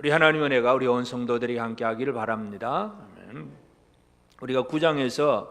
우리 하나님 은혜가 우리 온 성도들이 함께 하기를 바랍니다. 아멘. 우리가 9장에서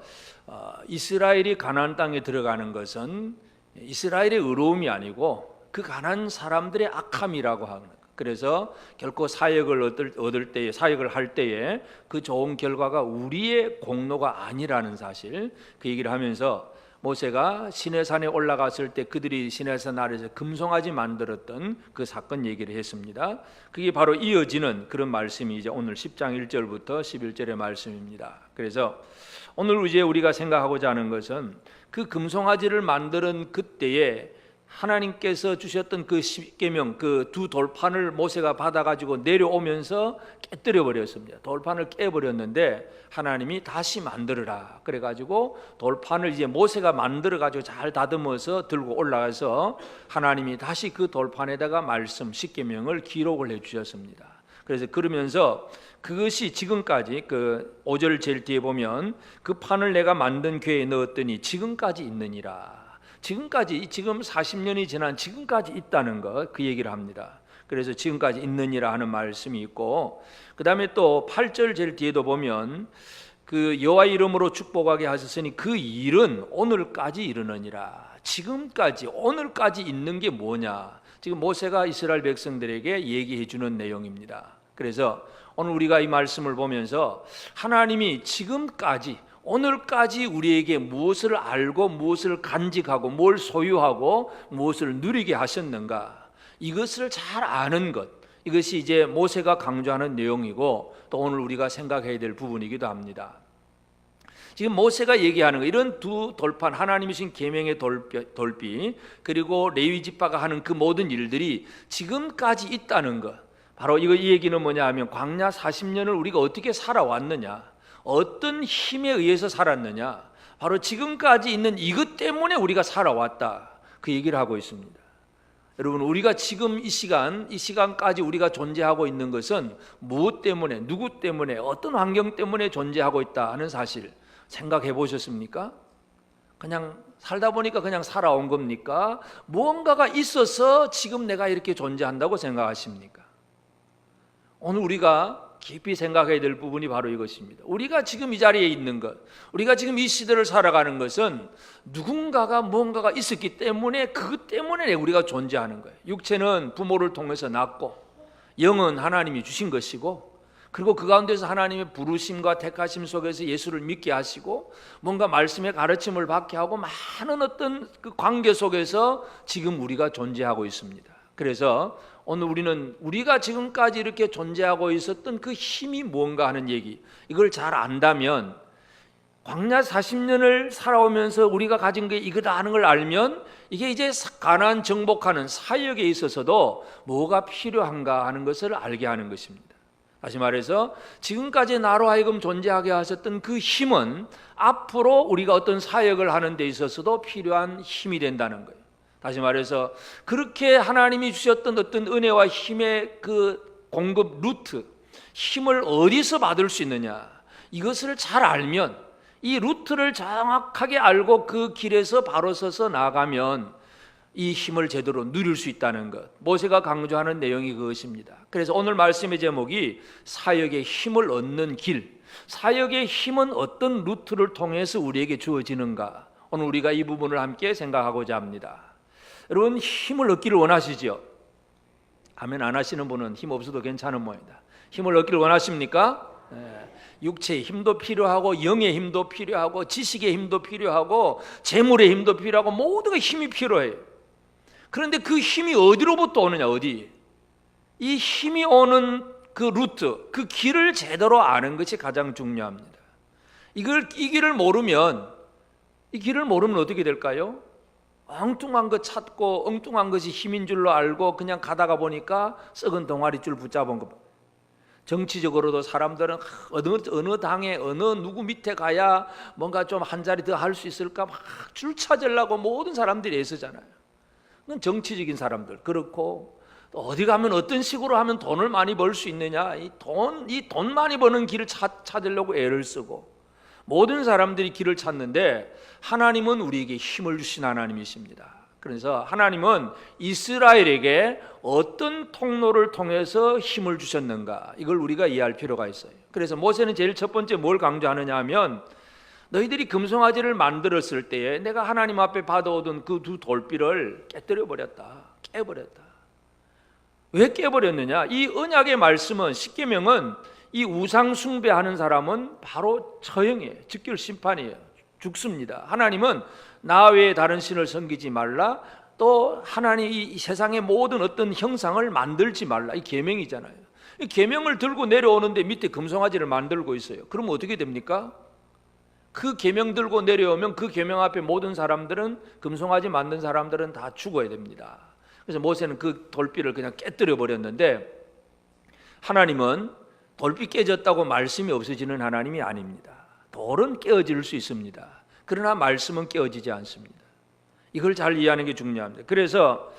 이스라엘이 가나안 땅에 들어가는 것은 이스라엘의 의로움이 아니고 그 가나안 사람들의 악함이라고 하는 거예요. 그래서 결코 사역을 얻을 때에, 사역을 할 때에 그 좋은 결과가 우리의 공로가 아니라는 사실, 그 얘기를 하면서 모세가 시내산에 올라갔을 때 그들이 시내산 아래에서 금송아지 만들었던 그 사건 얘기를 했습니다. 그게 바로 이어지는 그런 말씀이 이제 오늘 10장 1절부터 11절의 말씀입니다. 그래서 오늘 이제 우리가 생각하고자 하는 것은 그 금송아지를 만드는 그때에 하나님께서 주셨던 그 십계명, 그 두 돌판을 모세가 받아가지고 내려오면서 깨뜨려 버렸습니다. 돌판을 깨버렸는데 하나님이 다시 만들어라 그래가지고 돌판을 이제 모세가 만들어가지고 잘 다듬어서 들고 올라가서 하나님이 다시 그 돌판에다가 말씀 십계명을 기록을 해주셨습니다. 그래서 그러면서 그것이 지금까지 그 5절 제일 뒤에 보면 그 판을 내가 만든 궤에 넣었더니 지금까지 있느니라. 지금까지, 지금 40년이 지난 지금까지 있다는 것, 그 얘기를 합니다. 그래서 지금까지 있느니라 하는 말씀이 있고, 그 다음에 또 8절 제일 뒤에도 보면 그 여호와 이름으로 축복하게 하셨으니 그 일은 오늘까지 이르느니라. 지금까지, 오늘까지 있는 게 뭐냐, 지금 모세가 이스라엘 백성들에게 얘기해 주는 내용입니다. 그래서 오늘 우리가 이 말씀을 보면서 하나님이 지금까지, 오늘까지 우리에게 무엇을 알고 무엇을 간직하고 뭘 소유하고 무엇을 누리게 하셨는가, 이것을 잘 아는 것, 이것이 이제 모세가 강조하는 내용이고 또 오늘 우리가 생각해야 될 부분이기도 합니다. 지금 모세가 얘기하는 거, 이런 두 돌판, 하나님이 주신 계명의 돌비 그리고 레위 지파가 하는 그 모든 일들이 지금까지 있다는 것, 바로 이 얘기는 뭐냐 하면 광야 40년을 우리가 어떻게 살아왔느냐, 어떤 힘에 의해서 살았느냐, 바로 지금까지 있는 이것 때문에 우리가 살아왔다, 그 얘기를 하고 있습니다. 여러분, 우리가 지금 이 시간까지 우리가 존재하고 있는 것은 무엇 때문에, 누구 때문에, 어떤 환경 때문에 존재하고 있다 하는 사실 생각해 보셨습니까? 그냥 살다 보니까 그냥 살아온 겁니까? 무언가가 있어서 지금 내가 이렇게 존재한다고 생각하십니까? 오늘 우리가 깊이 생각해야 될 부분이 바로 이것입니다. 우리가 지금 이 자리에 있는 것, 우리가 지금 이 시대를 살아가는 것은 누군가가 뭔가가 있었기 때문에, 그것 때문에 우리가 존재하는 거예요. 육체는 부모를 통해서 낳고 영은 하나님이 주신 것이고, 그리고 그 가운데서 하나님의 부르심과 택하심 속에서 예수를 믿게 하시고 뭔가 말씀의 가르침을 받게 하고 많은 어떤 그 관계 속에서 지금 우리가 존재하고 있습니다. 그래서 오늘 우리는 우리가 지금까지 이렇게 존재하고 있었던 그 힘이 뭔가 하는 얘기, 이걸 잘 안다면, 광야 40년을 살아오면서 우리가 가진 게 이거다 하는 걸 알면, 이게 이제 가나안 정복하는 사역에 있어서도 뭐가 필요한가 하는 것을 알게 하는 것입니다. 다시 말해서 지금까지 나로 하여금 존재하게 하셨던 그 힘은 앞으로 우리가 어떤 사역을 하는 데 있어서도 필요한 힘이 된다는 거예요. 다시 말해서 그렇게 하나님이 주셨던 어떤 은혜와 힘의 그 공급 루트, 힘을 어디서 받을 수 있느냐, 이것을 잘 알면, 이 루트를 정확하게 알고 그 길에서 바로 서서 나가면 이 힘을 제대로 누릴 수 있다는 것, 모세가 강조하는 내용이 그것입니다. 그래서 오늘 말씀의 제목이 사역의 힘을 얻는 길, 사역의 힘은 어떤 루트를 통해서 우리에게 주어지는가, 오늘 우리가 이 부분을 함께 생각하고자 합니다. 여러분, 힘을 얻기를 원하시죠? 아멘 안 하시는 분은 힘 없어도 괜찮은 모양이다. 힘을 얻기를 원하십니까? 육체의 힘도 필요하고 영의 힘도 필요하고 지식의 힘도 필요하고 재물의 힘도 필요하고 모두가 힘이 필요해요. 그런데 그 힘이 어디로부터 오느냐, 어디? 이 힘이 오는 그 루트, 그 길을 제대로 아는 것이 가장 중요합니다. 이 길을 모르면 어떻게 될까요? 엉뚱한 것 찾고 엉뚱한 것이 힘인 줄로 알고 그냥 가다가 보니까 썩은 동아리줄 붙잡은 것. 정치적으로도 사람들은 어느 당에 어느 누구 밑에 가야 뭔가 좀 한 자리 더 할 수 있을까 막 줄 찾으려고 모든 사람들이 애쓰잖아요. 그건 정치적인 사람들. 그렇고 또 어디 가면 어떤 식으로 하면 돈을 많이 벌 수 있느냐, 이 돈 많이 버는 길을 찾으려고 애를 쓰고 모든 사람들이 길을 찾는데, 하나님은 우리에게 힘을 주신 하나님이십니다. 그래서 하나님은 이스라엘에게 어떤 통로를 통해서 힘을 주셨는가, 이걸 우리가 이해할 필요가 있어요. 그래서 모세는 제일 첫 번째 뭘 강조하느냐 하면, 너희들이 금송아지를 만들었을 때에 내가 하나님 앞에 받아오던 그 두 돌비를 깨뜨려 버렸다, 깨버렸다. 왜 깨버렸느냐? 이 언약의 말씀은, 십계명은, 이 우상 숭배하는 사람은 바로 처형이에요. 즉결 심판이에요. 죽습니다. 하나님은 나 외에 다른 신을 섬기지 말라, 또 하나님 이 세상의 모든 어떤 형상을 만들지 말라, 이 계명이잖아요. 이 계명을 들고 내려오는데 밑에 금송아지를 만들고 있어요. 그럼 어떻게 됩니까? 그 계명 들고 내려오면 그 계명 앞에 모든 사람들은, 금송아지 만든 사람들은 다 죽어야 됩니다. 그래서 모세는 그 돌비를 그냥 깨뜨려 버렸는데, 하나님은 돌비 깨졌다고 말씀이 없어지는 하나님이 아닙니다. 돌은 깨어질 수 있습니다. 그러나 말씀은 깨어지지 않습니다. 이걸 잘 이해하는 게 중요합니다. 그래서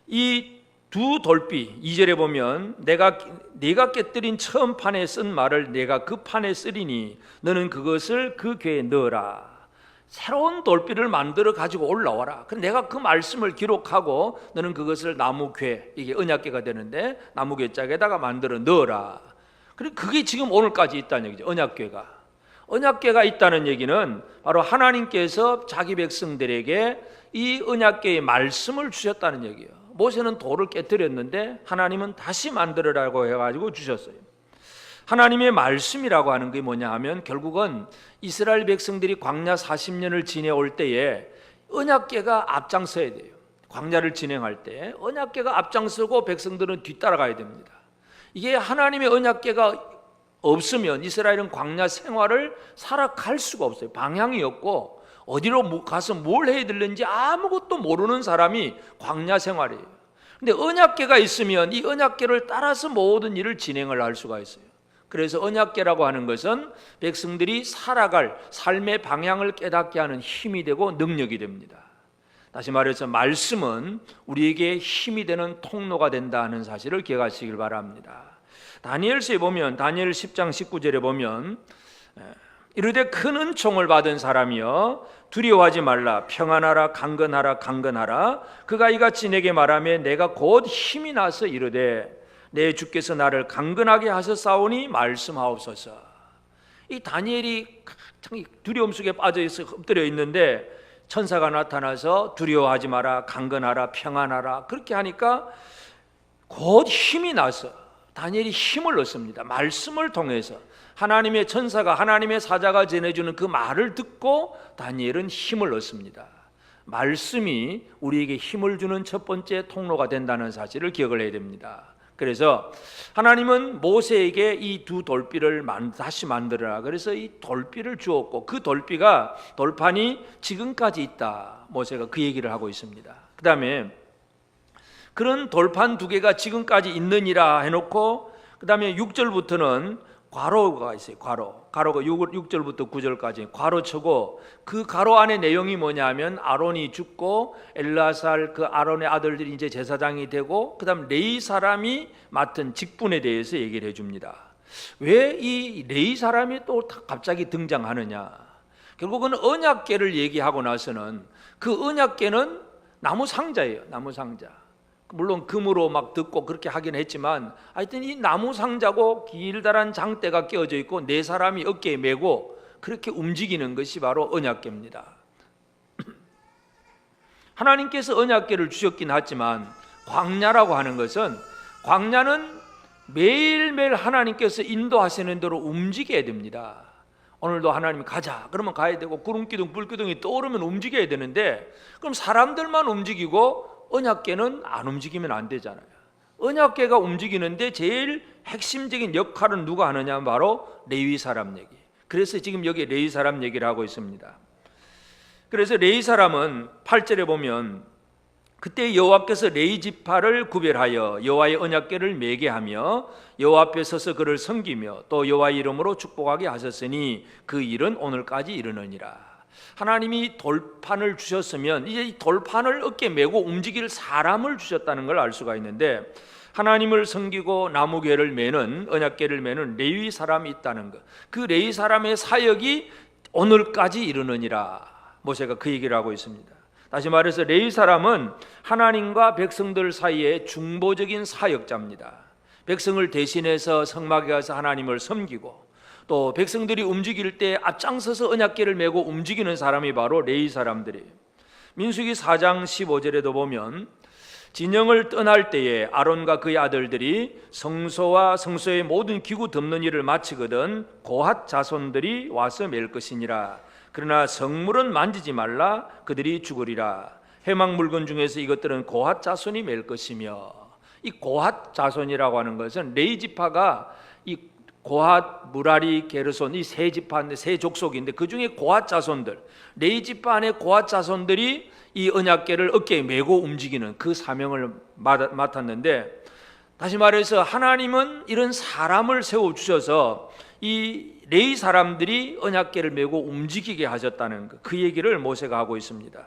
이 두 돌비, 2절에 보면 네가 깨뜨린 처음 판에 쓴 말을 내가 그 판에 쓰리니 너는 그것을 그 궤에 넣어라. 새로운 돌비를 만들어 가지고 올라와라. 내가 그 말씀을 기록하고 너는 그것을 나무 궤, 이게 언약궤가 되는데 나무 궤짝에다가 만들어 넣어라. 그게 지금 오늘까지 있다는 얘기죠. 언약궤가 있다는 얘기는 바로 하나님께서 자기 백성들에게 이 언약궤의 말씀을 주셨다는 얘기예요. 모세는 돌을 깨뜨렸는데 하나님은 다시 만들으라고 해가지고 주셨어요. 하나님의 말씀이라고 하는 게 뭐냐 하면, 결국은 이스라엘 백성들이 광야 40년을 지내올 때에 언약궤가 앞장서야 돼요. 광야를 진행할 때 언약궤가 앞장서고 백성들은 뒤따라가야 됩니다. 이게 하나님의 언약궤가 없으면 이스라엘은 광야 생활을 살아갈 수가 없어요. 방향이 없고 어디로 가서 뭘 해야 되는지 아무것도 모르는 사람이 광야 생활이에요. 근데 언약궤가 있으면 이 언약궤를 따라서 모든 일을 진행을 할 수가 있어요. 그래서 언약궤라고 하는 것은 백성들이 살아갈 삶의 방향을 깨닫게 하는 힘이 되고 능력이 됩니다. 다시 말해서 말씀은 우리에게 힘이 되는 통로가 된다 하는 사실을 기억하시길 바랍니다. 다니엘서에 보면, 다니엘 10장 19절에 보면, 이르되 큰 은총을 받은 사람이여 두려워하지 말라, 평안하라, 강건하라, 강건하라. 그가 이같이 내게 말하며 내가 곧 힘이 나서 이르되 내 주께서 나를 강건하게 하셨사오니 말씀하옵소서. 이 다니엘이 두려움 속에 빠져 있어 엎드려 있는데 천사가 나타나서 두려워하지 마라, 강건하라, 평안하라, 그렇게 하니까 곧 힘이 나서 다니엘이 힘을 얻습니다. 말씀을 통해서 하나님의 천사가, 하나님의 사자가 전해주는 그 말을 듣고 다니엘은 힘을 얻습니다. 말씀이 우리에게 힘을 주는 첫 번째 통로가 된다는 사실을 기억을 해야 됩니다. 그래서 하나님은 모세에게 이 두 돌비를 다시 만들어라, 그래서 이 돌비를 주었고, 그 돌판이 지금까지 있다, 모세가 그 얘기를 하고 있습니다. 그 다음에 그런 돌판 두 개가 지금까지 있느니라 해놓고, 그 다음에 6절부터는 괄호가 있어요. 괄호가 6절부터 9절까지 괄호 쳐고, 그 괄호 안에 내용이 뭐냐 하면 아론이 죽고 엘르아살, 그 아론의 아들들이 이제 제사장이 되고, 그 다음 레위 사람이 맡은 직분에 대해서 얘기를 해줍니다. 왜 이 레위 사람이 또 갑자기 등장하느냐? 결국은 언약궤를 얘기하고 나서는 그 언약궤는 나무 상자예요. 나무 상자. 물론 금으로 막 듣고 그렇게 하긴 했지만, 하여튼 이 나무 상자고 길다란 장대가 끼워져 있고 네 사람이 어깨에 메고 그렇게 움직이는 것이 바로 언약궤입니다. 하나님께서 언약궤를 주셨긴 하지만, 광야라고 하는 것은, 광야는 매일매일 하나님께서 인도하시는 대로 움직여야 됩니다. 오늘도 하나님이 가자 그러면 가야 되고, 구름기둥 불기둥이 떠오르면 움직여야 되는데, 그럼 사람들만 움직이고 언약궤는 안 움직이면 안 되잖아요. 언약궤가 움직이는데 제일 핵심적인 역할은 누가 하느냐 하면 바로 레위 사람 얘기. 그래서 지금 여기 레위 사람 얘기를 하고 있습니다. 그래서 레위 사람은 8절에 보면, 그때 여호와께서 레위 지파를 구별하여 여호와의 언약궤를 매게 하며 여호와 앞에 서서 그를 섬기며 또 여호와의 이름으로 축복하게 하셨으니 그 일은 오늘까지 이르느니라. 하나님이 돌판을 주셨으면 이제 이 돌판을 어깨에 메고 움직일 사람을 주셨다는 걸 알 수가 있는데, 하나님을 섬기고 나무궤를 매는, 언약궤를 매는 레위 사람이 있다는 것, 그 레위 사람의 사역이 오늘까지 이르느니라, 모세가 그 얘기를 하고 있습니다. 다시 말해서 레위 사람은 하나님과 백성들 사이에 중보적인 사역자입니다. 백성을 대신해서 성막에 가서 하나님을 섬기고, 또 백성들이 움직일 때 앞장서서 언약궤를 메고 움직이는 사람이 바로 레위 사람들이에요. 민수기 4장 15절에도 보면 진영을 떠날 때에 아론과 그의 아들들이 성소와 성소의 모든 기구 덮는 일을 마치거든 고핫 자손들이 와서 맬 것이니라. 그러나 성물은 만지지 말라, 그들이 죽으리라. 회막 물건 중에서 이것들은 고핫 자손이 맬 것이며, 이 고핫 자손이라고 하는 것은 레위 지파가 이 고핫, 무라리, 게르손 이 세 지파인데, 세 족속인데 그 중에 고핫 자손들, 레위 지파 안에 고핫 자손들이 이 언약궤를 어깨에 메고 움직이는 그 사명을 맡았는데, 다시 말해서 하나님은 이런 사람을 세워주셔서 이 레위 사람들이 언약궤를 메고 움직이게 하셨다는 것, 그 얘기를 모세가 하고 있습니다.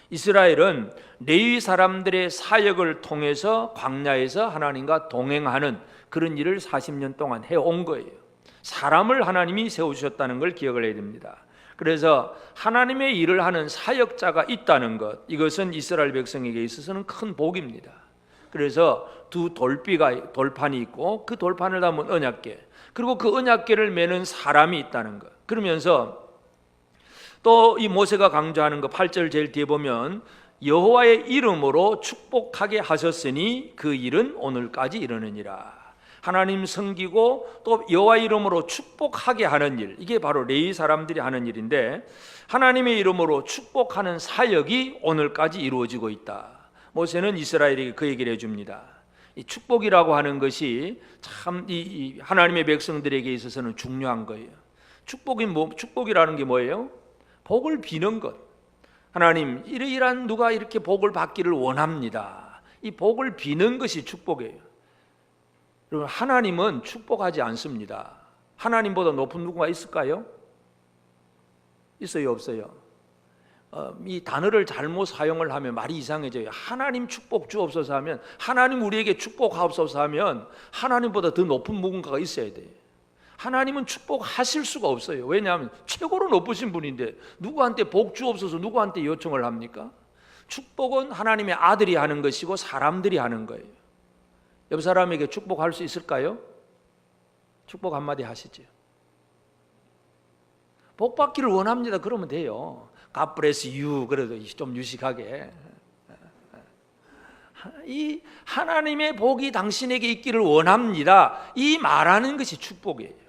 이스라엘은 레위 사람들의 사역을 통해서 광야에서 하나님과 동행하는 그런 일을 40년 동안 해온 거예요. 사람을 하나님이 세우셨다는 걸 기억을 해야 됩니다. 그래서 하나님의 일을 하는 사역자가 있다는 것, 이것은 이스라엘 백성에게 있어서는 큰 복입니다. 그래서 두 돌판이 있고 그 돌판을 담은 언약궤, 그리고 그 언약궤를 메는 사람이 있다는 것. 그러면서 또 이 모세가 강조하는 거 8절 제일 뒤에 보면 여호와의 이름으로 축복하게 하셨으니 그 일은 오늘까지 이르느니라. 하나님 섬기고 또 여호와 이름으로 축복하게 하는 일, 이게 바로 레위 사람들이 하는 일인데, 하나님의 이름으로 축복하는 사역이 오늘까지 이루어지고 있다. 모세는 이스라엘에게 그 얘기를 해줍니다. 이 축복이라고 하는 것이 참 이 하나님의 백성들에게 있어서는 중요한 거예요. 축복이라는 게 뭐예요? 복을 비는 것. 하나님, 이러이러한 누가 이렇게 복을 받기를 원합니다. 이 복을 비는 것이 축복이에요. 여러분, 하나님은 축복하지 않습니다. 하나님보다 높은 누군가 있을까요? 있어요, 없어요? 이 단어를 잘못 사용을 하면 말이 이상해져요. 하나님 축복 주옵소서 하면, 하나님 우리에게 축복하옵소서 하면 하나님보다 더 높은 누군가가 있어야 돼요. 하나님은 축복하실 수가 없어요. 왜냐하면 최고로 높으신 분인데 누구한테 복 주옵소서, 누구한테 요청을 합니까? 축복은 하나님의 아들이 하는 것이고 사람들이 하는 거예요. 옆 사람에게 축복할 수 있을까요? 축복 한마디 하시죠. 복 받기를 원합니다. 그러면 돼요. God bless you. 그래도 좀 유식하게. 이 하나님의 복이 당신에게 있기를 원합니다. 이 말하는 것이 축복이에요.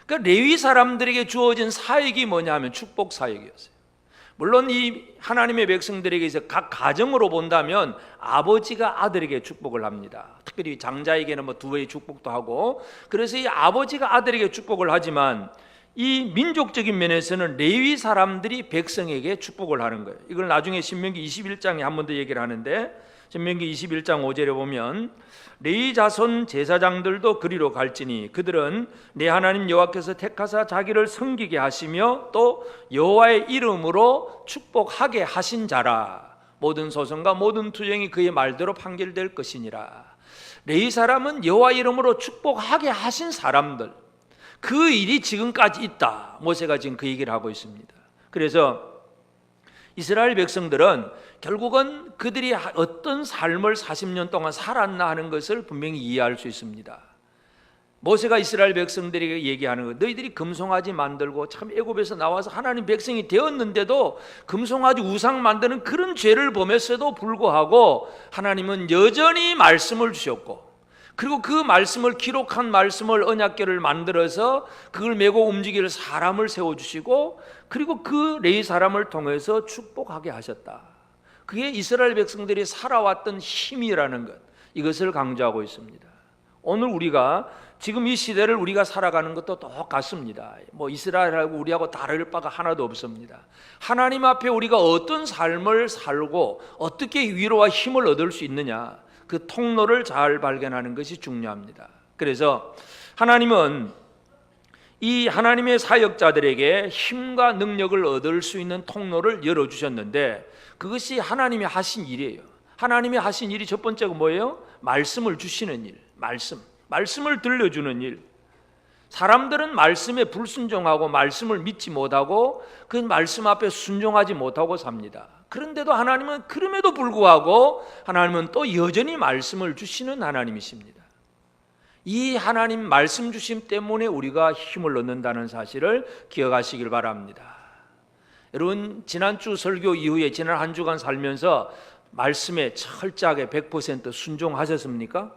그러니까 레위 사람들에게 주어진 사역이 뭐냐면 축복 사역이었어요. 물론 이 하나님의 백성들에게 있어 각 가정으로 본다면 아버지가 아들에게 축복을 합니다. 특별히 장자에게는 뭐 2회의 축복도 하고, 그래서 이 아버지가 아들에게 축복을 하지만 이 민족적인 면에서는 레위 사람들이 백성에게 축복을 하는 거예요. 이걸 나중에 신명기 21장에 한 번 더 얘기를 하는데, 신명기 21장 5절에 보면 레위 자손 제사장들도 그리로 갈지니 그들은 내 하나님 여호와께서 택하사 자기를 섬기게 하시며 또 여호와의 이름으로 축복하게 하신 자라. 모든 소송과 모든 투쟁이 그의 말대로 판결될 것이니라. 레위 사람은 여호와 이름으로 축복하게 하신 사람들, 그 일이 지금까지 있다. 모세가 지금 그 얘기를 하고 있습니다. 그래서 이스라엘 백성들은 결국은 그들이 어떤 삶을 40년 동안 살았나 하는 것을 분명히 이해할 수 있습니다. 모세가 이스라엘 백성들에게 얘기하는 것, 너희들이 금송아지 만들고 참 애굽에서 나와서 하나님 백성이 되었는데도 금송아지 우상 만드는 그런 죄를 범했어도 불구하고 하나님은 여전히 말씀을 주셨고, 그리고 그 말씀을 기록한 말씀을 언약궤를 만들어서 그걸 메고 움직일 사람을 세워주시고, 그리고 그 레위 사람을 통해서 축복하게 하셨다. 그게 이스라엘 백성들이 살아왔던 힘이라는 것, 이것을 강조하고 있습니다. 오늘 우리가 지금 이 시대를 우리가 살아가는 것도 똑같습니다. 뭐 이스라엘하고 우리하고 다를 바가 하나도 없습니다. 하나님 앞에 우리가 어떤 삶을 살고 어떻게 위로와 힘을 얻을 수 있느냐, 그 통로를 잘 발견하는 것이 중요합니다. 그래서 하나님은 이 하나님의 사역자들에게 힘과 능력을 얻을 수 있는 통로를 열어주셨는데, 그것이 하나님이 하신 일이에요. 하나님이 하신 일이 첫 번째가 뭐예요? 말씀을 주시는 일, 말씀을 들려주는 일. 사람들은 말씀에 불순종하고 말씀을 믿지 못하고 그 말씀 앞에 순종하지 못하고 삽니다. 그런데도 하나님은 그럼에도 불구하고 하나님은 또 여전히 말씀을 주시는 하나님이십니다. 이 하나님 말씀 주심 때문에 우리가 힘을 얻는다는 사실을 기억하시길 바랍니다. 여러분, 지난주 설교 이후에 지난 한 주간 살면서 말씀에 철저하게 100% 순종하셨습니까?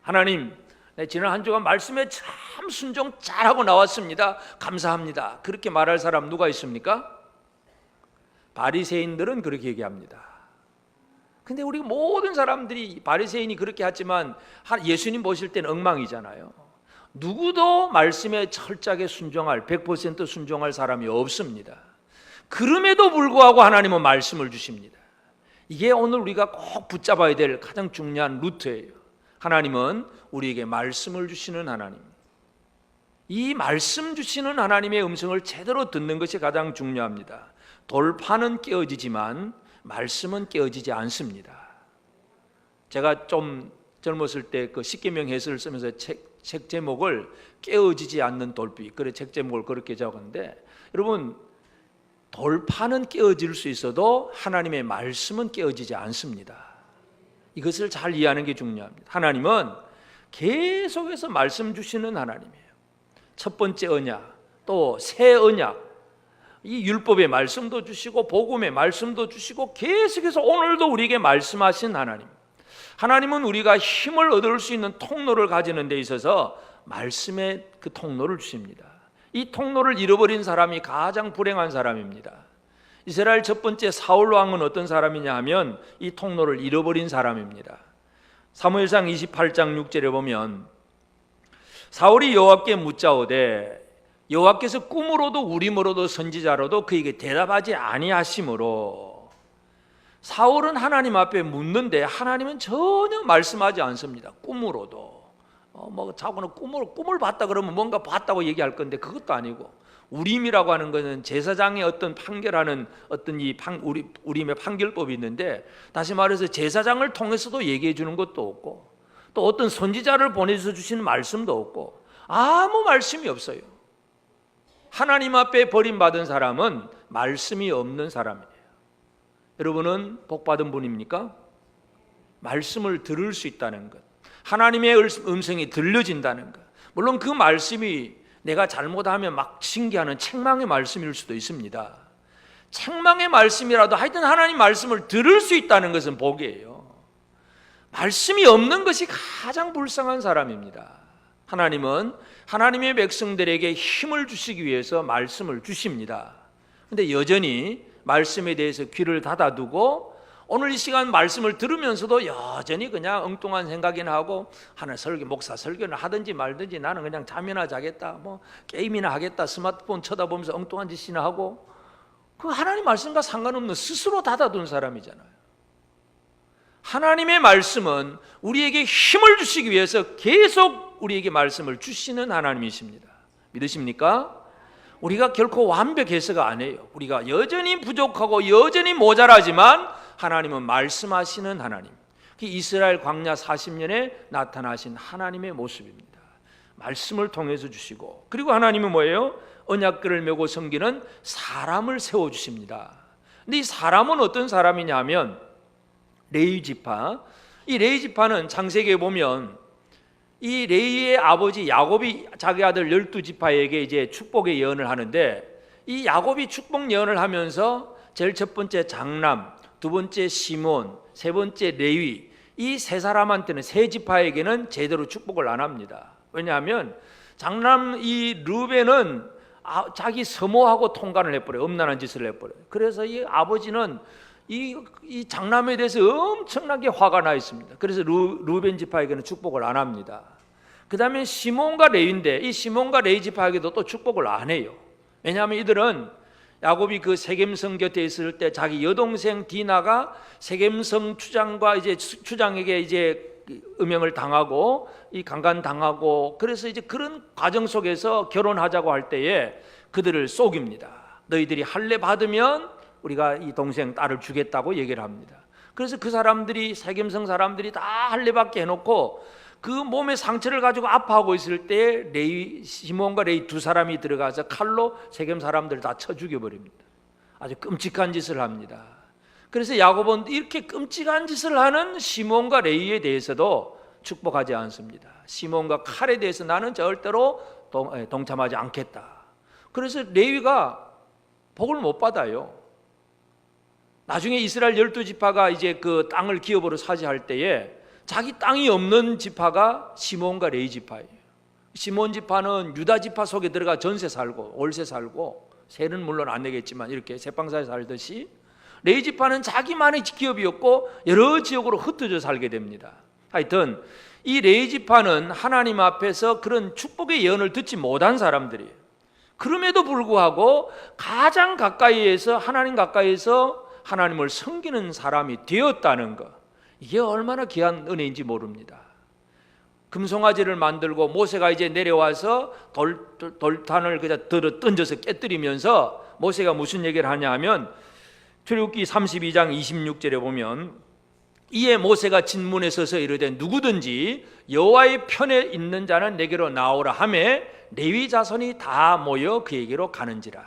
하나님, 지난 한 주간 말씀에 참 순종 잘하고 나왔습니다. 감사합니다. 그렇게 말할 사람 누가 있습니까? 바리새인들은 그렇게 얘기합니다. 근데 우리 모든 사람들이 바리새인이 그렇게 하지만 예수님 보실 때는 엉망이잖아요. 누구도 말씀에 철저하게 순종할 100% 순종할 사람이 없습니다. 그럼에도 불구하고 하나님은 말씀을 주십니다. 이게 오늘 우리가 꼭 붙잡아야 될 가장 중요한 루트예요. 하나님은 우리에게 말씀을 주시는 하나님. 이 말씀 주시는 하나님의 음성을 제대로 듣는 것이 가장 중요합니다. 돌파는 깨어지지만 말씀은 깨어지지 않습니다. 제가 좀 젊었을 때 그 십계명 해설을 쓰면서 책 제목을 깨어지지 않는 돌비, 그래 책 제목을 그렇게 적었는데, 여러분, 돌파는 깨어질 수 있어도 하나님의 말씀은 깨어지지 않습니다. 이것을 잘 이해하는 게 중요합니다. 하나님은 계속해서 말씀 주시는 하나님이에요. 첫 번째 언약, 또 새 언약, 이 율법의 말씀도 주시고 복음의 말씀도 주시고 계속해서 오늘도 우리에게 말씀하신 하나님. 하나님은 우리가 힘을 얻을 수 있는 통로를 가지는 데 있어서 말씀의 그 통로를 주십니다. 이 통로를 잃어버린 사람이 가장 불행한 사람입니다. 이스라엘 첫 번째 사울 왕은 어떤 사람이냐 하면 이 통로를 잃어버린 사람입니다. 사무엘상 28장 6절에 보면 사울이 여호와께 묻자오되 여호와께서 꿈으로도 우림으로도 선지자로도 그에게 대답하지 아니하심으로, 사울은 하나님 앞에 묻는데 하나님은 전혀 말씀하지 않습니다. 꿈으로도 자고는 꿈을 봤다 그러면 뭔가 봤다고 얘기할 건데 그것도 아니고, 우림이라고 하는 것은 제사장의 어떤 판결하는 어떤 우림의 판결법이 있는데, 다시 말해서 제사장을 통해서도 얘기해 주는 것도 없고, 또 어떤 선지자를 보내서 주시는 말씀도 없고, 아무 말씀이 없어요. 하나님 앞에 버림받은 사람은 말씀이 없는 사람이에요. 여러분은 복받은 분입니까? 말씀을 들을 수 있다는 것, 하나님의 음성이 들려진다는 것. 물론 그 말씀이 내가 잘못하면 막 신기하는 책망의 말씀일 수도 있습니다. 책망의 말씀이라도 하여튼 하나님 말씀을 들을 수 있다는 것은 복이에요. 말씀이 없는 것이 가장 불쌍한 사람입니다. 하나님은 하나님의 백성들에게 힘을 주시기 위해서 말씀을 주십니다. 그런데 여전히 말씀에 대해서 귀를 닫아두고 오늘 이 시간 말씀을 들으면서도 여전히 그냥 엉뚱한 생각이나 하고, 하나 목사 설교는 하든지 말든지 나는 그냥 잠이나 자겠다, 게임이나 하겠다, 스마트폰 쳐다보면서 엉뚱한 짓이나 하고, 그 하나님 말씀과 상관없는 스스로 닫아둔 사람이잖아요. 하나님의 말씀은 우리에게 힘을 주시기 위해서 계속 우리에게 말씀을 주시는 하나님이십니다. 믿으십니까? 우리가 결코 완벽해서가 아니에요. 우리가 여전히 부족하고 여전히 모자라지만 하나님은 말씀하시는 하나님. 그 이스라엘 광야 40년에 나타나신 하나님의 모습입니다. 말씀을 통해서 주시고, 그리고 하나님은 뭐예요? 언약궤를 메고 섬기는 사람을 세워주십니다. 근데 이 사람은 어떤 사람이냐 하면 레위 지파. 이 레위 지파는 창세기에 보면 이 레위의 아버지 야곱이 자기 아들 12지파에게 이제 축복의 예언을 하는데, 이 야곱이 축복 예언을 하면서 제일 첫 번째 장남, 두 번째 시몬, 세 번째 레위, 이 세 사람한테는, 세 지파에게는 제대로 축복을 안 합니다. 왜냐하면 장남 이 르벤은 자기 서모하고 통관을 해버려요. 엄란한 짓을 해버려요. 그래서 이 아버지는 이 장남에 대해서 엄청나게 화가 나 있습니다. 그래서 르벤 지파에게는 축복을 안 합니다. 그 다음에 시몬과 레위인데, 이 시몬과 레위 지파에게도 또 축복을 안 해요. 왜냐하면 이들은 야곱이 그 세겜성 곁에 있을 때 자기 여동생 디나가 세겜성 추장과 이제 추장에게 이제 음행을 당하고 이 강간당하고, 그래서 이제 그런 과정 속에서 결혼하자고 할 때에 그들을 속입니다. 너희들이 할례 받으면 우리가 이 동생 딸을 주겠다고 얘기를 합니다. 그래서 그 사람들이, 세겜성 사람들이 다 할례 받게 해놓고 그 몸에 상처를 가지고 아파하고 있을 때 시몬과 레위 두 사람이 들어가서 칼로 세겜 사람들을 다 쳐 죽여버립니다. 아주 끔찍한 짓을 합니다. 그래서 야곱은 이렇게 끔찍한 짓을 하는 시몬과 레위에 대해서도 축복하지 않습니다. 시몬과 칼에 대해서 나는 절대로 동참하지 않겠다. 그래서 레위가 복을 못 받아요. 나중에 이스라엘 12지파가 이제 그 땅을 기업으로 차지할 때에 자기 땅이 없는 지파가 시몬과 레위 지파예요. 시몬 지파는 유다 지파 속에 들어가 전세 살고 월세 살고 세는 물론 안 내겠지만 이렇게 세방사에 살듯이, 레위 지파는 자기만의 기업이었고 여러 지역으로 흩어져 살게 됩니다. 하여튼 이 레위 지파는 하나님 앞에서 그런 축복의 예언을 듣지 못한 사람들이에요. 그럼에도 불구하고 가장 가까이에서, 하나님 가까이에서 하나님을 섬기는 사람이 되었다는 것, 이게 얼마나 귀한 은혜인지 모릅니다. 금송아지를 만들고 모세가 이제 내려와서 돌탄을 그냥 던져서 깨뜨리면서 모세가 무슨 얘기를 하냐 하면, 출애굽기 32장 26절에 보면, 이에 모세가 진문에 서서 이르되 누구든지 여호와의 편에 있는 자는 내게로 나오라 하매 레위 자손이 다 모여 그에게로 가는지라.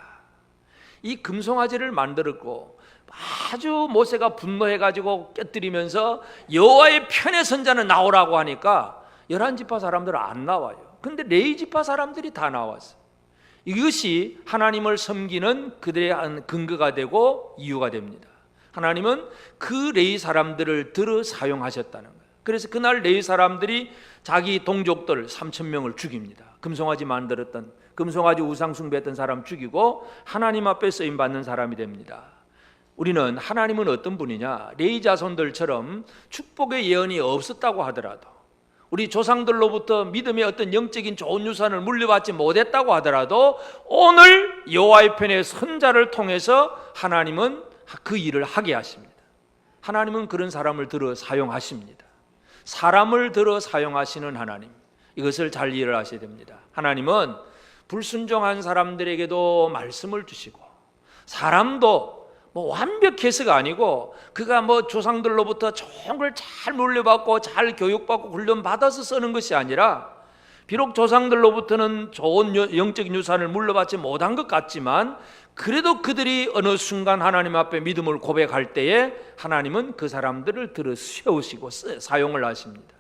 이 금송아지를 만들었고 아주 모세가 분노해가지고 깨뜨리면서 여호와의 편에 선 자는 나오라고 하니까 11지파 사람들은 안 나와요. 근데 레위 지파 사람들이 다 나왔어요. 이것이 하나님을 섬기는 그들의 근거가 되고 이유가 됩니다. 하나님은 그 레위 사람들을 들어 사용하셨다는 거예요. 그래서 그날 레위 사람들이 자기 동족들 3,000명을 죽입니다. 금송아지 만들었던, 금송아지 우상 숭배했던 사람 죽이고 하나님 앞에 쓰임 받는 사람이 됩니다. 우리는 하나님은 어떤 분이냐, 레위 자손들처럼 축복의 예언이 없었다고 하더라도, 우리 조상들로부터 믿음의 어떤 영적인 좋은 유산을 물려받지 못했다고 하더라도 오늘 여호와의 편에 선 자를 통해서 하나님은 그 일을 하게 하십니다. 하나님은 그런 사람을 들어 사용하십니다. 사람을 들어 사용하시는 하나님, 이것을 잘 이해를 하셔야 됩니다. 하나님은 불순종한 사람들에게도 말씀을 주시고, 사람도 완벽해서가 아니고 그가 조상들로부터 좋은 걸 잘 물려받고 잘 교육받고 훈련받아서 쓰는 것이 아니라, 비록 조상들로부터는 좋은 영적인 유산을 물려받지 못한 것 같지만 그래도 그들이 어느 순간 하나님 앞에 믿음을 고백할 때에 하나님은 그 사람들을 들어 세우시고 사용을 하십니다.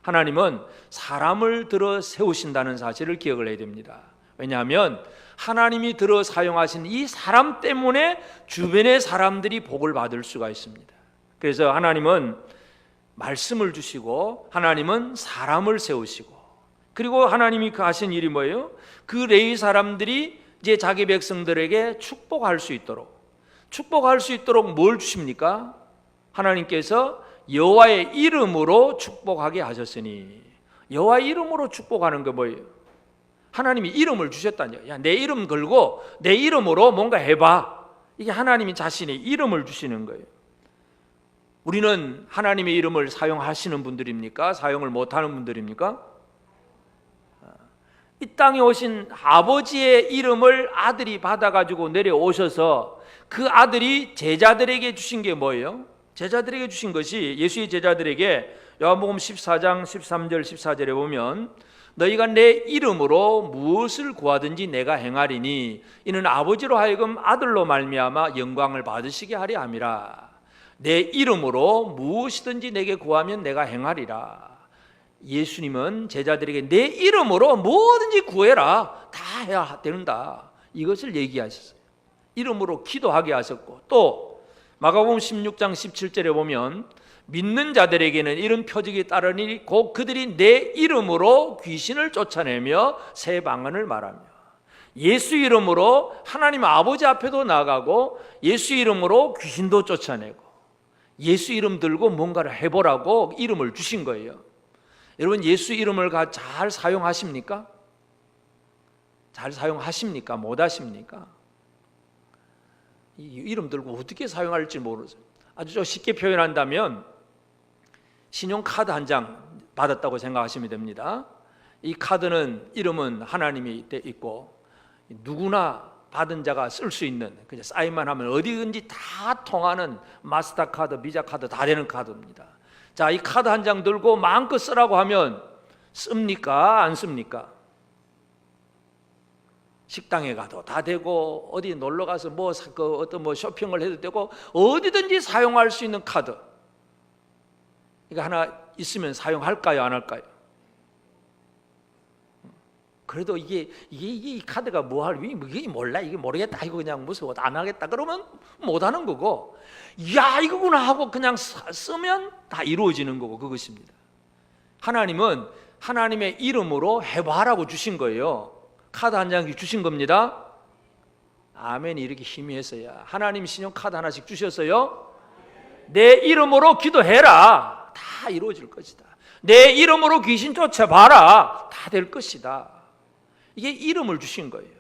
하나님은 사람을 들어 세우신다는 사실을 기억을 해야 됩니다. 왜냐하면 하나님이 들어 사용하신 이 사람 때문에 주변의 사람들이 복을 받을 수가 있습니다. 그래서 하나님은 말씀을 주시고 하나님은 사람을 세우시고, 그리고 하나님이 하신 일이 뭐예요? 그 레위 사람들이 이제 자기 백성들에게 축복할 수 있도록 뭘 주십니까? 하나님께서 여호와의 이름으로 축복하게 하셨으니, 여호와의 이름으로 축복하는 게 뭐예요? 하나님이 이름을 주셨다니요. 야, 내 이름 걸고 내 이름으로 뭔가 해봐. 이게 하나님이 자신의 이름을 주시는 거예요. 우리는 하나님의 이름을 사용하시는 분들입니까? 사용을 못하는 분들입니까? 이 땅에 오신 아버지의 이름을 아들이 받아가지고 내려오셔서 그 아들이 제자들에게 주신 게 뭐예요? 제자들에게 주신 것이, 예수의 제자들에게 요한복음 14장 13절 14절에 보면, 너희가 내 이름으로 무엇을 구하든지 내가 행하리니 이는 아버지로 하여금 아들로 말미암아 영광을 받으시게 하려 함이라. 내 이름으로 무엇이든지 내게 구하면 내가 행하리라. 예수님은 제자들에게 내 이름으로 뭐든지 구해라, 다 해야 된다, 이것을 얘기하셨어요. 이름으로 기도하게 하셨고, 또 마가복음 16장 17절에 보면 믿는 자들에게는 이런 표적이 따르니 곧 그들이 내 이름으로 귀신을 쫓아내며 새 방언을 말하며, 예수 이름으로 하나님 아버지 앞에도 나가고 예수 이름으로 귀신도 쫓아내고, 예수 이름 들고 뭔가를 해보라고 이름을 주신 거예요. 여러분, 예수 이름을 잘 사용하십니까? 잘 사용하십니까? 못 하십니까? 이 이름 들고 어떻게 사용할지 모르죠. 아주 쉽게 표현한다면 신용카드 한 장 받았다고 생각하시면 됩니다. 이 카드는 이름은 하나님이 있고 누구나 받은 자가 쓸 수 있는, 그냥 사인만 하면 어디든지 다 통하는 마스터카드, 비자카드 다 되는 카드입니다. 자, 이 카드 한 장 들고 마음껏 쓰라고 하면 씁니까? 안 씁니까? 식당에 가도 다 되고, 어디 놀러 가서 어떤 쇼핑을 해도 되고, 어디든지 사용할 수 있는 카드. 이거 하나 있으면 사용할까요, 안 할까요? 그래도 이 카드가 이게 몰라, 이게 모르겠다, 이거 그냥 무서워, 안 하겠다 그러면 못 하는 거고, 야, 이거구나 하고 그냥 쓰면 다 이루어지는 거고, 그것입니다. 하나님은 하나님의 이름으로 해봐라고 주신 거예요. 카드 한 장씩 주신 겁니다. 아멘이 이렇게 희미했어야. 하나님 신용카드 하나씩 주셨어요. 내 이름으로 기도해라, 다 이루어질 것이다. 내 이름으로 귀신 쫓아봐라, 다 될 것이다. 이게 이름을 주신 거예요.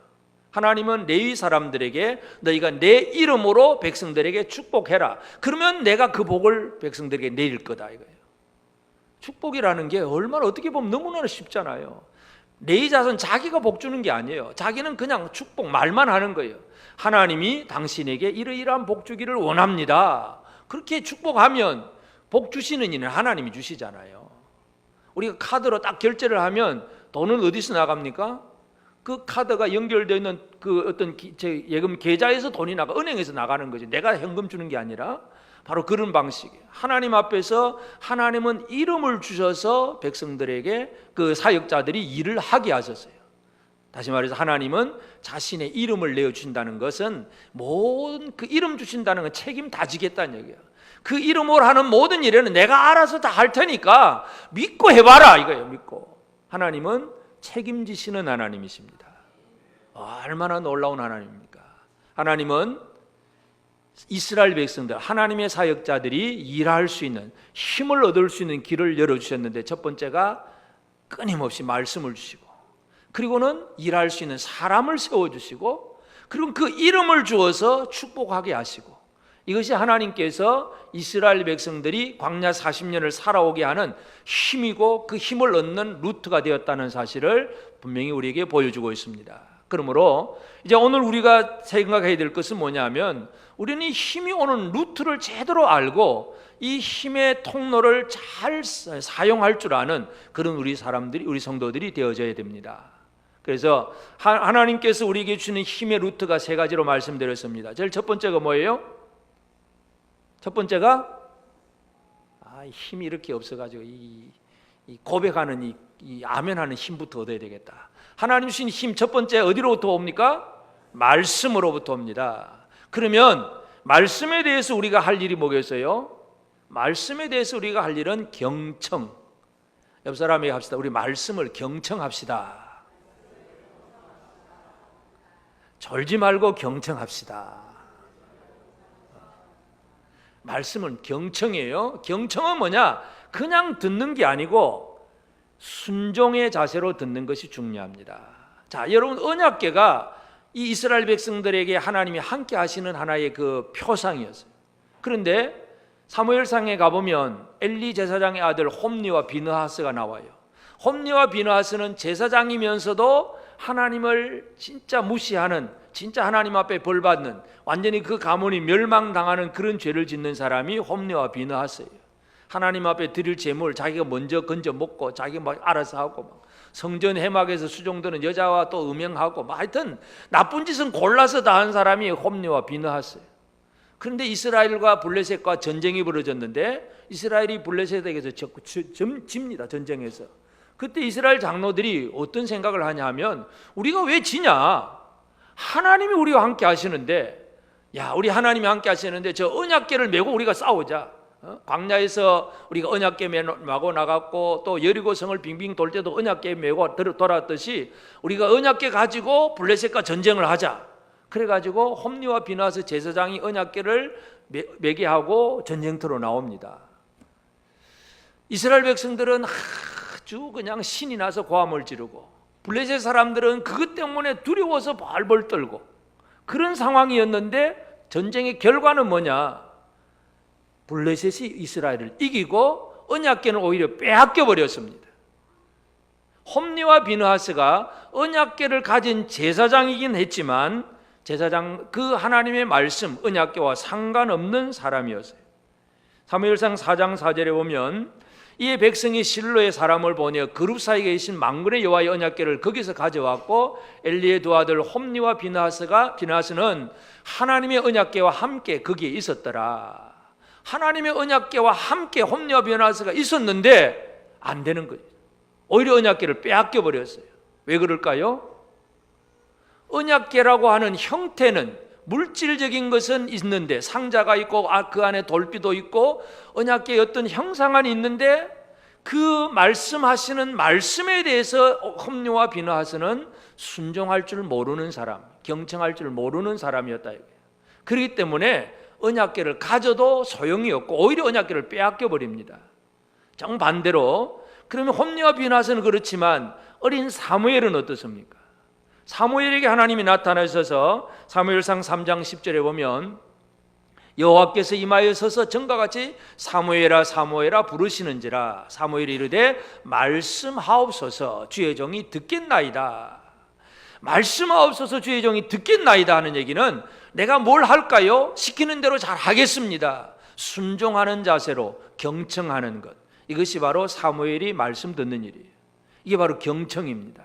하나님은 레위 사람들에게 너희가 내 이름으로 백성들에게 축복해라, 그러면 내가 그 복을 백성들에게 내릴 거다, 이거예요. 축복이라는 게 얼마나, 어떻게 보면 너무나 쉽잖아요. 레위 자손 자기가 복 주는 게 아니에요. 자기는 그냥 축복 말만 하는 거예요. 하나님이 당신에게 이러이러한 복 주기를 원합니다. 그렇게 축복하면 복 주시는 이는 하나님이 주시잖아요. 우리가 카드로 딱 결제를 하면 돈은 어디서 나갑니까? 그 카드가 연결되어 있는 그 어떤 예금 계좌에서 돈이 은행에서 나가는 거죠. 내가 현금 주는 게 아니라 바로 그런 방식이에요. 하나님 앞에서 하나님은 이름을 주셔서 백성들에게, 그 사역자들이 일을 하게 하셨어요. 다시 말해서 하나님은 자신의 이름을 내어준다는 것은 모든 그 이름 주신다는 건 책임 다 지겠다는 얘기예요. 그 이름으로 하는 모든 일에는 내가 알아서 다 할 테니까 믿고 해봐라, 이거예요. 믿고. 하나님은 책임지시는 하나님이십니다. 얼마나 놀라운 하나님입니까? 하나님은 이스라엘 백성들, 하나님의 사역자들이 일할 수 있는, 힘을 얻을 수 있는 길을 열어주셨는데, 첫 번째가 끊임없이 말씀을 주시고, 그리고는 일할 수 있는 사람을 세워주시고, 그리고 그 이름을 주어서 축복하게 하시고, 이것이 하나님께서 이스라엘 백성들이 광야 40년을 살아오게 하는 힘이고, 그 힘을 얻는 루트가 되었다는 사실을 분명히 우리에게 보여주고 있습니다. 그러므로 이제 오늘 우리가 생각해야 될 것은 뭐냐면, 우리는 이 힘이 오는 루트를 제대로 알고 이 힘의 통로를 잘 사용할 줄 아는 그런 우리 성도들이 되어져야 됩니다. 그래서 하나님께서 우리에게 주는 힘의 루트가 세 가지로 말씀드렸습니다. 제일 첫 번째가 뭐예요? 첫 번째가 힘이 이렇게 없어가지고 이 고백하는 이 아멘하는 힘부터 얻어야 되겠다. 하나님 주신 힘 첫 번째 어디로부터 옵니까? 말씀으로부터 옵니다. 그러면 말씀에 대해서 우리가 할 일이 뭐겠어요? 말씀에 대해서 우리가 할 일은 경청. 옆 사람에게 합시다. 우리 말씀을 경청합시다. 졸지 말고 경청합시다. 말씀은 경청이에요. 경청은 뭐냐? 그냥 듣는 게 아니고 순종의 자세로 듣는 것이 중요합니다. 자, 여러분, 언약궤가 이 이스라엘 백성들에게 하나님이 함께 하시는 하나의 그 표상이었어요. 그런데 사무엘상에 가보면 엘리 제사장의 아들 홈니와 비느하스가 나와요. 홈니와 비느하스는 제사장이면서도 하나님을 진짜 무시하는, 진짜 하나님 앞에 벌받는, 완전히 그 가문이 멸망당하는 그런 죄를 짓는 사람이 홈니와 비느하스예요. 하나님 앞에 드릴 제물 자기가 먼저 건져 먹고, 자기가 막 알아서 하고, 막 성전 회막에서 수종드는 여자와 또 음행하고, 막 하여튼 나쁜 짓은 골라서 다 한 사람이 홈니와 비느하스예요. 그런데 이스라엘과 블레셋과 전쟁이 벌어졌는데 이스라엘이 블레셋에게서 집니다. 전쟁에서. 그때 이스라엘 장로들이 어떤 생각을 하냐면, 우리가 왜 지냐? 하나님이 우리와 함께 하시는데, 야, 우리 하나님이 함께 하시는데 저 언약궤를 메고 우리가 싸우자. 광야에서 우리가 언약궤 메고 나갔고, 또 여리고성을 빙빙 돌 때도 언약궤 메고 돌아왔듯이 우리가 언약궤 가지고 블레셋과 전쟁을 하자. 그래가지고 홈니와 비느하스 제사장이 언약궤를 메게 하고 전쟁터로 나옵니다. 이스라엘 백성들은 아주 그냥 신이 나서 고함을 지르고, 블레셋 사람들은 그것 때문에 두려워서 발벌 떨고, 그런 상황이었는데 전쟁의 결과는 뭐냐? 블레셋이 이스라엘을 이기고 언약궤는 오히려 빼앗겨 버렸습니다. 홈니와 비느하스가 언약궤를 가진 제사장이긴 했지만 제사장 그 하나님의 말씀 언약궤와 상관없는 사람이었어요. 사무엘상 4장 4절에 보면 이에 백성이 실로의 사람을 보내어 그룹 사이에 계신 만군의 여호와의 언약궤를 거기서 가져왔고 엘리의 두 아들 홈니와 비나스는 하나님의 언약궤와 함께 거기에 있었더라. 하나님의 언약궤와 함께 홈니와 비나스가 있었는데 안 되는 거예요. 오히려 언약궤를 빼앗겨 버렸어요. 왜 그럴까요? 언약궤라고 하는 형태는 물질적인 것은 있는데, 상자가 있고 그 안에 돌비도 있고 언약궤의 어떤 형상안이 있는데, 그 말씀하시는 말씀에 대해서 홈리와 비느하스는 순종할 줄 모르는 사람, 경청할 줄 모르는 사람이었다. 그렇기 때문에 언약궤를 가져도 소용이 없고 오히려 언약궤를 빼앗겨 버립니다. 정반대로 그러면 홈리와 비느하스는 그렇지만 어린 사무엘은 어떻습니까? 사무엘에게 하나님이 나타나셔서 사무엘상 3장 10절에 보면 여호와께서 이마에 서서 전과 같이 사무엘아 사무엘아 부르시는지라. 사무엘이 이르되 말씀하옵소서 주의 종이 듣겠나이다. 말씀하옵소서 주의 종이 듣겠나이다 하는 얘기는 내가 뭘 할까요? 시키는 대로 잘 하겠습니다. 순종하는 자세로 경청하는 것, 이것이 바로 사무엘이 말씀 듣는 일이에요. 이게 바로 경청입니다.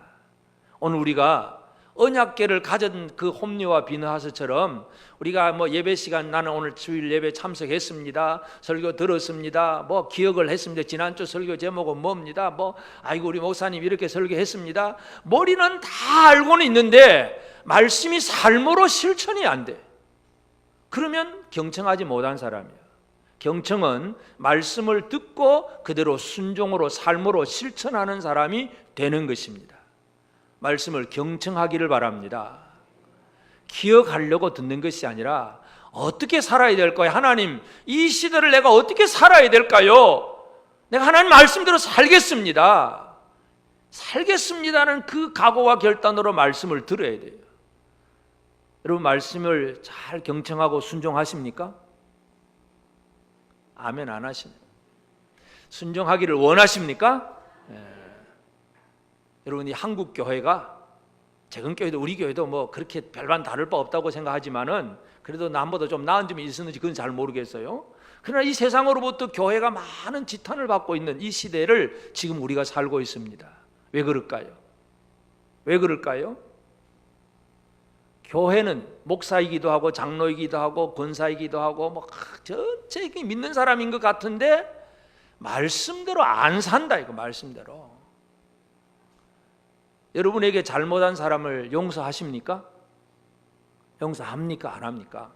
오늘 우리가 언약궤를 가진 그 홈리와 비느하스처럼 우리가 예배 시간, 나는 오늘 주일 예배 참석했습니다, 설교 들었습니다, 기억을 했습니다, 지난주 설교 제목은 뭡니다, 아이고 우리 목사님 이렇게 설교했습니다, 머리는 다 알고는 있는데 말씀이 삶으로 실천이 안 돼. 그러면 경청하지 못한 사람이야. 경청은 말씀을 듣고 그대로 순종으로 삶으로 실천하는 사람이 되는 것입니다. 말씀을 경청하기를 바랍니다. 기억하려고 듣는 것이 아니라 어떻게 살아야 될까요? 하나님, 이 시대를 내가 어떻게 살아야 될까요? 내가 하나님 말씀대로 살겠습니다. 살겠습니다는 그 각오와 결단으로 말씀을 들어야 돼요. 여러분, 말씀을 잘 경청하고 순종하십니까? 아멘 안 하시네요. 순종하기를 원하십니까? 여러분, 이 한국 교회가, 작은 교회도 우리 교회도 그렇게 별반 다를 바 없다고 생각하지만은 그래도 남보다 좀 나은 점이 있었는지 그건 잘 모르겠어요. 그러나 이 세상으로부터 교회가 많은 지탄을 받고 있는 이 시대를 지금 우리가 살고 있습니다. 왜 그럴까요? 왜 그럴까요? 교회는 목사이기도 하고 장로이기도 하고 권사이기도 하고 전체 믿는 사람인 것 같은데 말씀대로 안 산다, 이거 말씀대로. 여러분에게 잘못한 사람을 용서하십니까? 용서합니까? 안 합니까?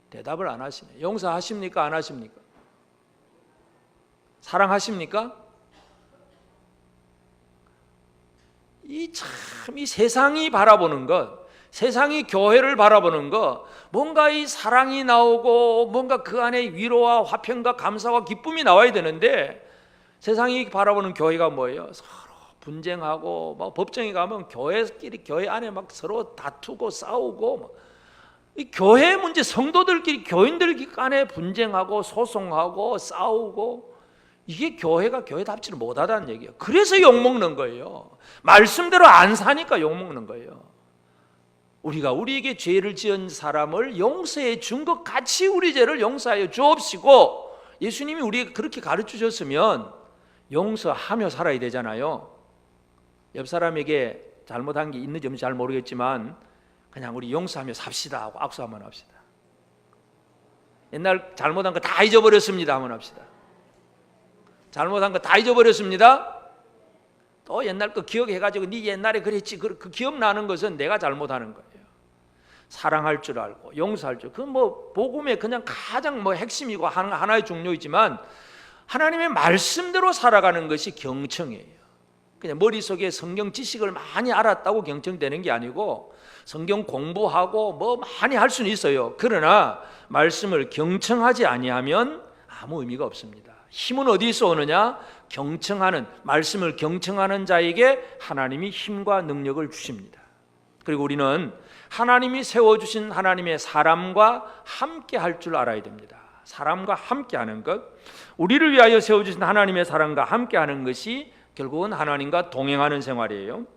대답을 안 하시네. 용서하십니까? 안 하십니까? 사랑하십니까? 이 세상이 바라보는 것, 세상이 교회를 바라보는 것, 뭔가 이 사랑이 나오고 뭔가 그 안에 위로와 화평과 감사와 기쁨이 나와야 되는데, 세상이 바라보는 교회가 뭐예요? 서로 분쟁하고 법정에 가면 교회끼리 교회 안에 서로 다투고 싸우고, 이 교회 문제, 성도들끼리 교인들 간에 분쟁하고 소송하고 싸우고, 이게 교회가 교회답지를 못하다는 얘기예요. 그래서 욕먹는 거예요. 말씀대로 안 사니까 욕먹는 거예요. 우리가 우리에게 죄를 지은 사람을 용서해 준 것 같이 우리 죄를 용서하여 주옵시고, 예수님이 우리에게 그렇게 가르쳐 주셨으면 용서하며 살아야 되잖아요. 옆 사람에게 잘못한 게 있는지 없는지 잘 모르겠지만 그냥 우리 용서하며 삽시다 하고 악수 한번 합시다. 옛날 잘못한 거 다 잊어버렸습니다 한번 합시다. 잘못한 거 다 잊어버렸습니다. 또 옛날 거 기억해가지고 네 옛날에 그랬지, 그 기억나는 것은 내가 잘못하는 거예요. 사랑할 줄 알고 용서할 줄, 그건 복음의 그냥 가장 핵심이고 하나의 중요이지만 하나님의 말씀대로 살아가는 것이 경청이에요. 그냥 머릿속에 성경 지식을 많이 알았다고 경청되는 게 아니고, 성경 공부하고 많이 할 수는 있어요. 그러나 말씀을 경청하지 아니하면 아무 의미가 없습니다. 힘은 어디서 오느냐? 경청하는, 말씀을 경청하는 자에게 하나님이 힘과 능력을 주십니다. 그리고 우리는 하나님이 세워주신 하나님의 사람과 함께 할 줄 알아야 됩니다. 사람과 함께 하는 것, 우리를 위하여 세워주신 하나님의 사람과 함께 하는 것이 결국은 하나님과 동행하는 생활이에요.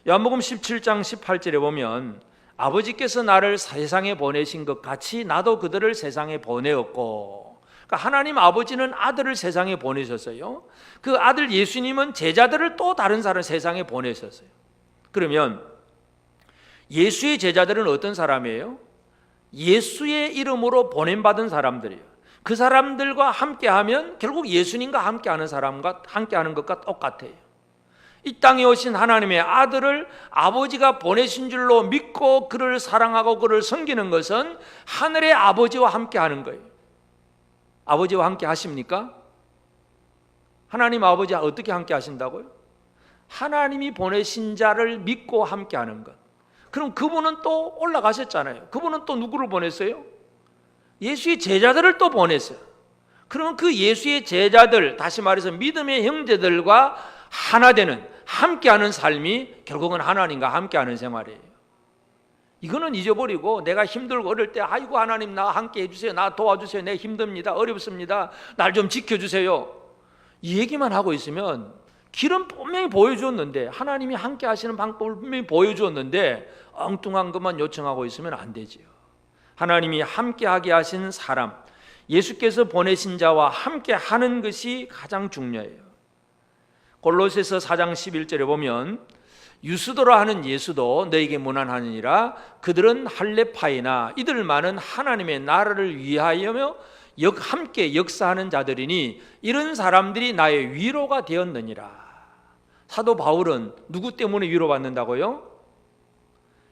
요한복음 17장 18절에 보면 아버지께서 나를 세상에 보내신 것 같이 나도 그들을 세상에 보내었고, 그러니까 하나님 아버지는 아들을 세상에 보내셨어요. 그 아들 예수님은 제자들을 또 다른 사람 세상에 보내셨어요. 그러면 예수의 제자들은 어떤 사람이에요? 예수의 이름으로 보냄받은 사람들이에요. 그 사람들과 함께하면 결국 예수님과 함께하는 사람과 함께하는 것과 똑같아요. 이 땅에 오신 하나님의 아들을 아버지가 보내신 줄로 믿고 그를 사랑하고 그를 섬기는 것은 하늘의 아버지와 함께하는 거예요. 아버지와 함께 하십니까? 하나님 아버지와 어떻게 함께 하신다고요? 하나님이 보내신 자를 믿고 함께하는 것. 그럼 그분은 또 올라가셨잖아요. 그분은 또 누구를 보냈어요? 예수의 제자들을 또 보냈어요. 그러면 그 예수의 제자들, 다시 말해서 믿음의 형제들과 하나 되는, 함께하는 삶이 결국은 하나님과 함께하는 생활이에요. 이거는 잊어버리고 내가 힘들고 어릴 때 아이고 하나님 나 함께 해주세요, 나 도와주세요, 내 힘듭니다, 어렵습니다, 날 좀 지켜주세요, 이 얘기만 하고 있으면 길은 분명히 보여주었는데, 하나님이 함께 하시는 방법을 분명히 보여주었는데 엉뚱한 것만 요청하고 있으면 안 되지요. 하나님이 함께하게 하신 사람, 예수께서 보내신 자와 함께하는 것이 가장 중요해요. 골로새서 4장 11절에 보면 유스도라 하는 예수도 너에게 문안하느니라. 그들은 할레파이나 이들만은 하나님의 나라를 위하여 함께 역사하는 자들이니 이런 사람들이 나의 위로가 되었느니라. 사도 바울은 누구 때문에 위로받는다고요?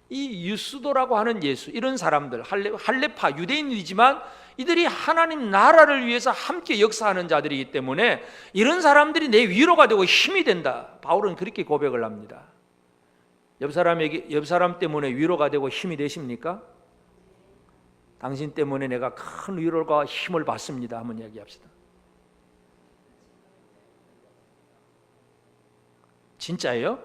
이 유스도라고 하는 예수, 이런 사람들, 할레파 유대인이지만 이들이 하나님 나라를 위해서 함께 역사하는 자들이기 때문에 이런 사람들이 내 위로가 되고 힘이 된다. 바울은 그렇게 고백을 합니다. 옆 사람 때문에 위로가 되고 힘이 되십니까? 당신 때문에 내가 큰 위로가 힘을 받습니다. 한번 이야기합시다. 진짜예요?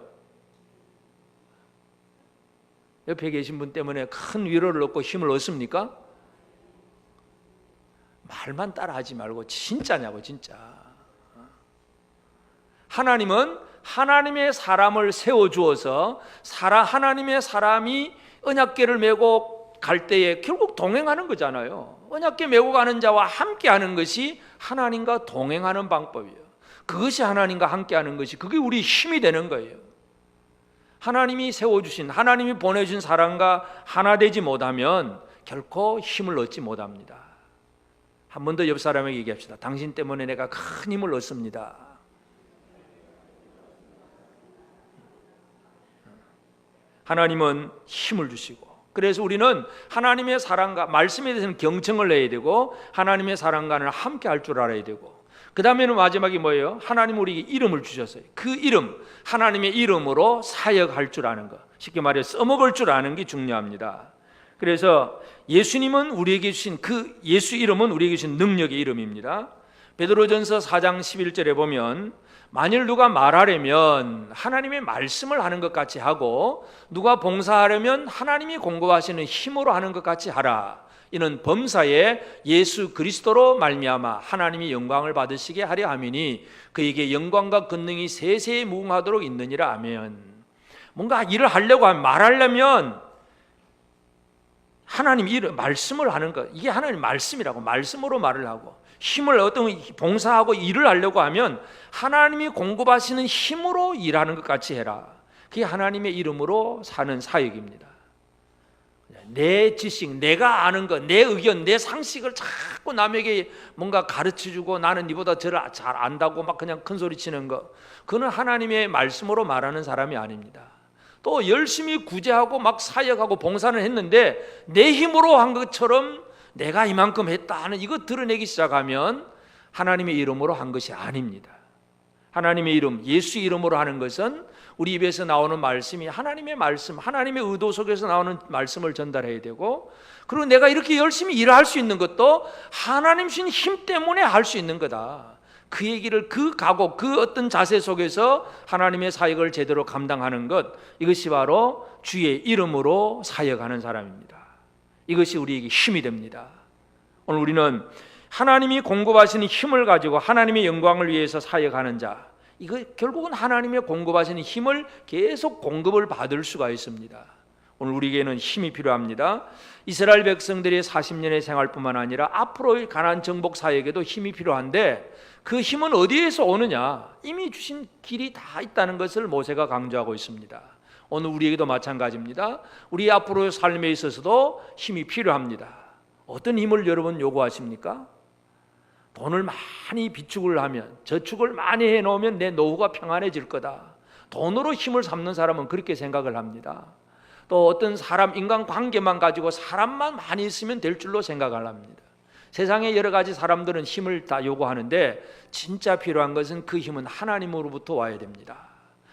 옆에 계신 분 때문에 큰 위로를 얻고 힘을 얻습니까? 말만 따라하지 말고 진짜냐고, 진짜. 하나님은 하나님의 사람을 세워주어서 하나님의 사람이 언약궤를 메고 갈 때에 결국 동행하는 거잖아요. 언약궤 메고 가는 자와 함께하는 것이 하나님과 동행하는 방법이에요. 그것이 하나님과 함께하는 것이, 그게 우리 힘이 되는 거예요. 하나님이 세워주신, 하나님이 보내준 사람과 하나 되지 못하면 결코 힘을 얻지 못합니다. 한 번 더 옆 사람에게 얘기합시다. 당신 때문에 내가 큰 힘을 얻습니다. 하나님은 힘을 주시고, 그래서 우리는 하나님의 사랑과 말씀에 대해서는 경청을 해야 되고 하나님의 사랑과는 함께 할 줄 알아야 되고, 그 다음에는 마지막이 뭐예요? 하나님 우리에게 이름을 주셨어요. 그 이름, 하나님의 이름으로 사역할 줄 아는 것, 쉽게 말해 써먹을 줄 아는 게 중요합니다. 그래서 예수님은 우리에게 주신 그 예수 이름은 우리에게 주신 능력의 이름입니다. 베드로전서 4장 11절에 보면 만일 누가 말하려면 하나님의 말씀을 하는 것 같이 하고 누가 봉사하려면 하나님이 공급하시는 힘으로 하는 것 같이 하라. 이는 범사에 예수 그리스도로 말미암아 하나님이 영광을 받으시게 하려 함이니 그에게 영광과 권능이 세세에 무궁하도록 있느니라. 아멘. 뭔가 일을 하려고 하면, 말하려면 하나님 이름 말씀을 하는 것, 이게 하나님 말씀이라고, 말씀으로 말을 하고 힘을 어떤 봉사하고 일을 하려고 하면 하나님이 공급하시는 힘으로 일하는 것 같이 해라. 그게 하나님의 이름으로 사는 사역입니다. 내 지식, 내가 아는 것, 내 의견, 내 상식을 자꾸 남에게 뭔가 가르쳐주고 나는 니보다 잘 안다고 막 그냥 큰 소리 치는 것, 그건 하나님의 말씀으로 말하는 사람이 아닙니다. 또 열심히 구제하고 막 사역하고 봉사는 했는데 내 힘으로 한 것처럼 내가 이만큼 했다 하는 이거 드러내기 시작하면 하나님의 이름으로 한 것이 아닙니다. 하나님의 이름, 예수 이름으로 하는 것은 우리 입에서 나오는 말씀이 하나님의 말씀, 하나님의 의도 속에서 나오는 말씀을 전달해야 되고, 그리고 내가 이렇게 열심히 일을 할 수 있는 것도 하나님 주신 힘 때문에 할 수 있는 거다. 그 얘기를, 그 각오, 그 어떤 자세 속에서 하나님의 사역을 제대로 감당하는 것, 이것이 바로 주의 이름으로 사역하는 사람입니다. 이것이 우리에게 힘이 됩니다. 오늘 우리는 하나님이 공급하시는 힘을 가지고 하나님의 영광을 위해서 사역하는 자, 이거 결국은 하나님의 공급하시는 힘을 계속 공급을 받을 수가 있습니다. 오늘 우리에게는 힘이 필요합니다. 이스라엘 백성들의 40년의 생활뿐만 아니라 앞으로의 가나안 정복 사역에도 힘이 필요한데 그 힘은 어디에서 오느냐? 이미 주신 길이 다 있다는 것을 모세가 강조하고 있습니다. 오늘 우리에게도 마찬가지입니다. 우리 앞으로의 삶에 있어서도 힘이 필요합니다. 어떤 힘을 여러분 요구하십니까? 돈을 많이 비축을 하면, 저축을 많이 해놓으면 내 노후가 평안해질 거다. 돈으로 힘을 삼는 사람은 그렇게 생각을 합니다. 또 어떤 사람 인간관계만 가지고 사람만 많이 있으면 될 줄로 생각을 합니다. 세상에 여러 가지 사람들은 힘을 다 요구하는데 진짜 필요한 것은 그 힘은 하나님으로부터 와야 됩니다.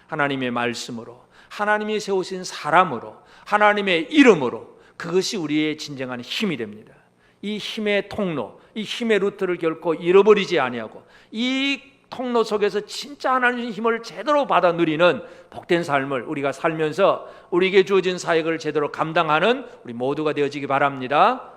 하나님의 말씀으로, 하나님이 세우신 사람으로, 하나님의 이름으로, 그것이 우리의 진정한 힘이 됩니다. 이 힘의 통로, 이 힘의 루트를 결코 잃어버리지 아니하고 이 통로 속에서 진짜 하나님의 힘을 제대로 받아 누리는 복된 삶을 우리가 살면서 우리에게 주어진 사역을 제대로 감당하는 우리 모두가 되어지기 바랍니다.